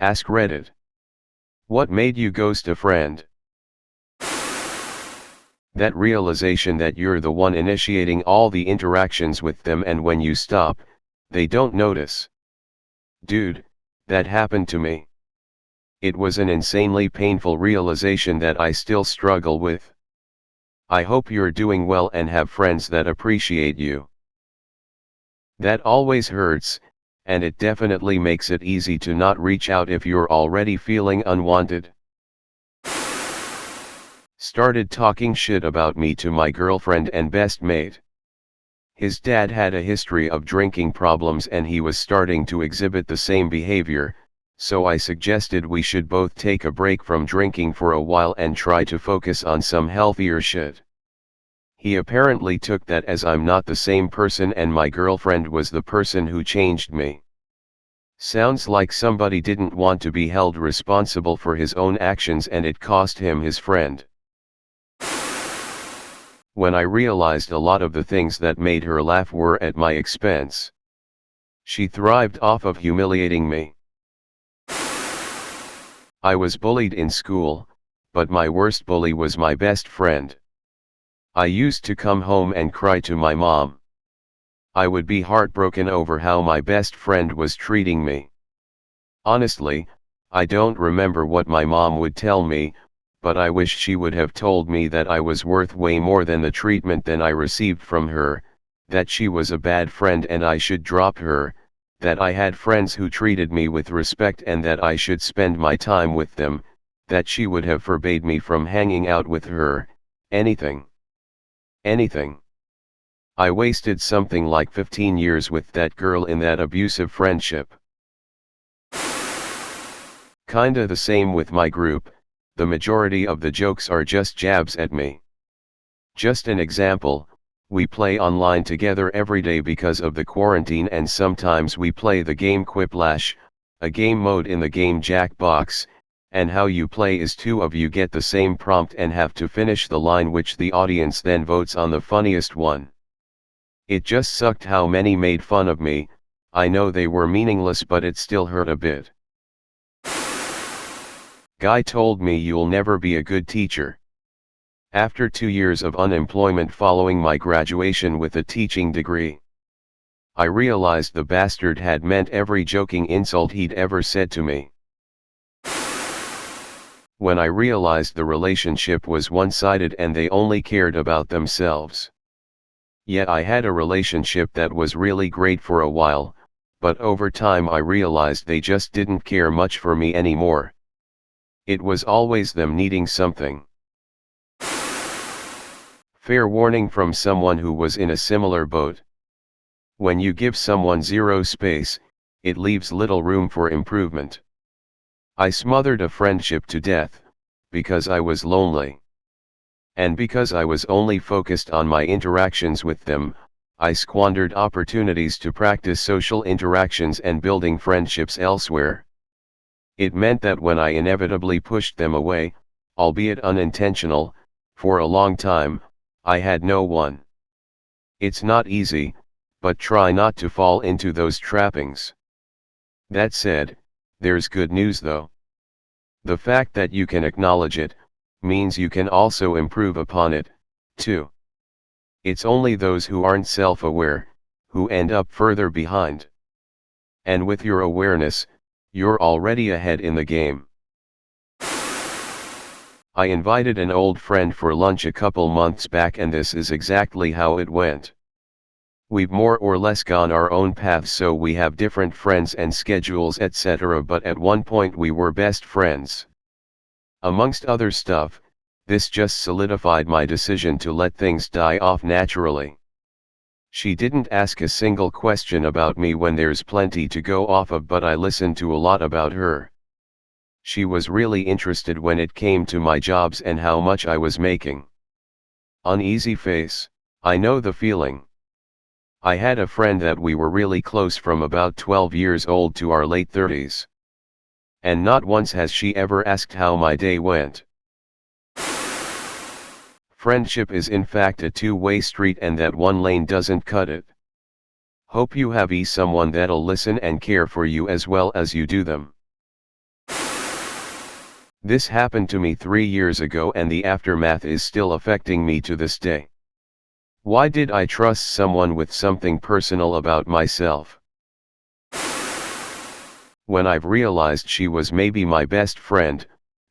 Ask Reddit. What made you ghost a friend? That realization that you're the one initiating all the interactions with them, and when you stop, they don't notice. Dude, that happened to me. It was an insanely painful realization that I still struggle with. I hope you're doing well and have friends that appreciate you. That always hurts, and it definitely makes it easy to not reach out if you're already feeling unwanted. Started talking shit about me to my girlfriend and best mate. His dad had a history of drinking problems and he was starting to exhibit the same behavior, so I suggested we should both take a break from drinking for a while and try to focus on some healthier shit. He apparently took that as I'm not the same person and my girlfriend was the person who changed me. Sounds like somebody didn't want to be held responsible for his own actions and it cost him his friend. When I realized a lot of the things that made her laugh were at my expense. She thrived off of humiliating me. I was bullied in school, but my worst bully was my best friend. I used to come home and cry to my mom. I would be heartbroken over how my best friend was treating me. Honestly, I don't remember what my mom would tell me, but I wish she would have told me that I was worth way more than the treatment than I received from her, that she was a bad friend and I should drop her, that I had friends who treated me with respect and that I should spend my time with them, that she would have forbade me from hanging out with her, anything. Anything. I wasted something like 15 years with that girl in that abusive friendship. Kinda the same with my group. The majority of the jokes are just jabs at me. Just an example, we play online together every day because of the quarantine and sometimes we play the game Quiplash, a game mode in the game Jackbox, and how you play is two of you get the same prompt and have to finish the line which the audience then votes on the funniest one. It just sucked how many made fun of me. I know they were meaningless but it still hurt a bit. Guy told me you'll never be a good teacher. After 2 years of unemployment following my graduation with a teaching degree, I realized the bastard had meant every joking insult he'd ever said to me. When I realized the relationship was one-sided and they only cared about themselves. Yet I had a relationship that was really great for a while, but over time I realized they just didn't care much for me anymore. It was always them needing something. Fair warning from someone who was in a similar boat. When you give someone zero space, it leaves little room for improvement. I smothered a friendship to death, because I was lonely. And because I was only focused on my interactions with them, I squandered opportunities to practice social interactions and building friendships elsewhere. It meant that when I inevitably pushed them away, albeit unintentional, for a long time, I had no one. It's not easy, but try not to fall into those trappings. That said, there's good news though. The fact that you can acknowledge it, means you can also improve upon it, too. It's only those who aren't self-aware, who end up further behind. And with your awareness, you're already ahead in the game. I invited an old friend for lunch a couple months back and this is exactly how it went. We've more or less gone our own paths, so we have different friends and schedules etc., but at one point we were best friends. Amongst other stuff, this just solidified my decision to let things die off naturally. She didn't ask a single question about me when there's plenty to go off of, but I listened to a lot about her. She was really interested when it came to my jobs and how much I was making. Uneasy face, I know the feeling. I had a friend that we were really close from about 12 years old to our late 30s. And not once has she ever asked how my day went. Friendship is in fact a two-way street and that one lane doesn't cut it. Hope you have someone that'll listen and care for you as well as you do them. This happened to me 3 years ago and the aftermath is still affecting me to this day. Why did I trust someone with something personal about myself? When I've realized she was maybe my best friend,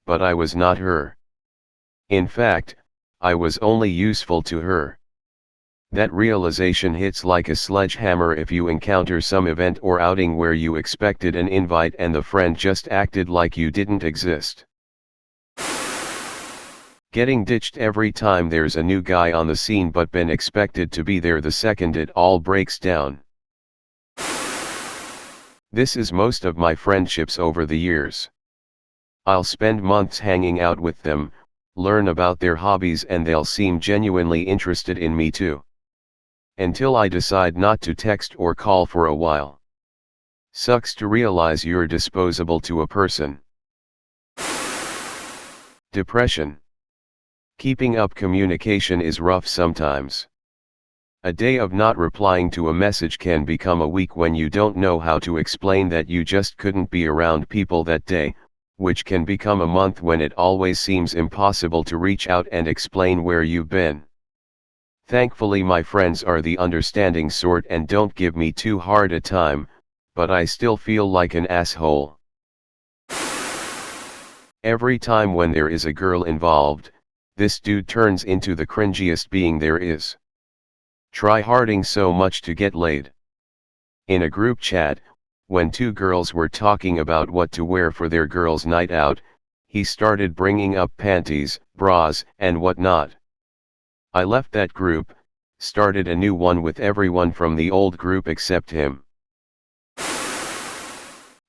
but I was not her. In fact, I was only useful to her. That realization hits like a sledgehammer if you encounter some event or outing where you expected an invite and the friend just acted like you didn't exist. Getting ditched every time there's a new guy on the scene but been expected to be there the second it all breaks down. This is most of my friendships over the years. I'll spend months hanging out with them, learn about their hobbies and they'll seem genuinely interested in me too. Until I decide not to text or call for a while. Sucks to realize you're disposable to a person. Depression. Keeping up communication is rough sometimes. A day of not replying to a message can become a week when you don't know how to explain that you just couldn't be around people that day, which can become a month when it always seems impossible to reach out and explain where you've been. Thankfully my friends are the understanding sort and don't give me too hard a time, but I still feel like an asshole. Every time when there is a girl involved, this dude turns into the cringiest being there is. Try harding so much to get laid. In a group chat, when two girls were talking about what to wear for their girls' night out, he started bringing up panties, bras, and whatnot. I left that group, started a new one with everyone from the old group except him.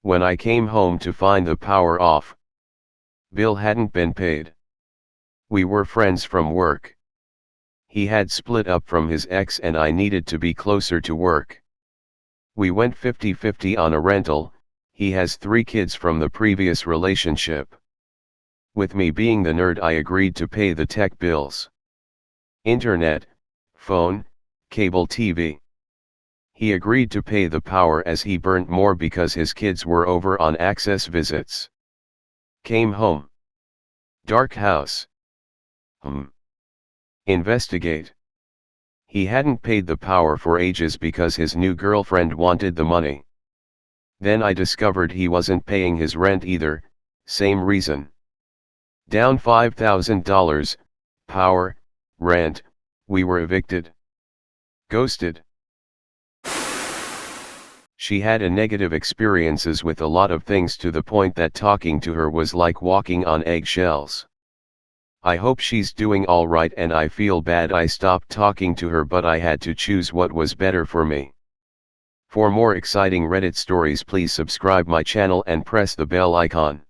When I came home to find the power off, bill hadn't been paid. We were friends from work. He had split up from his ex and I needed to be closer to work. We went 50-50 on a rental. He has 3 kids from the previous relationship. With me being the nerd, I agreed to pay the tech bills. Internet, phone, cable TV. He agreed to pay the power as he burnt more because his kids were over on access visits. Came home. Dark house. Investigate. He hadn't paid the power for ages because his new girlfriend wanted the money. Then I discovered he wasn't paying his rent either, same reason. Down $5,000, power, rent, we were evicted. Ghosted. She had a negative experiences with a lot of things to the point that talking to her was like walking on eggshells. I hope she's doing alright and I feel bad I stopped talking to her, but I had to choose what was better for me. For more exciting Reddit stories, please subscribe my channel and press the bell icon.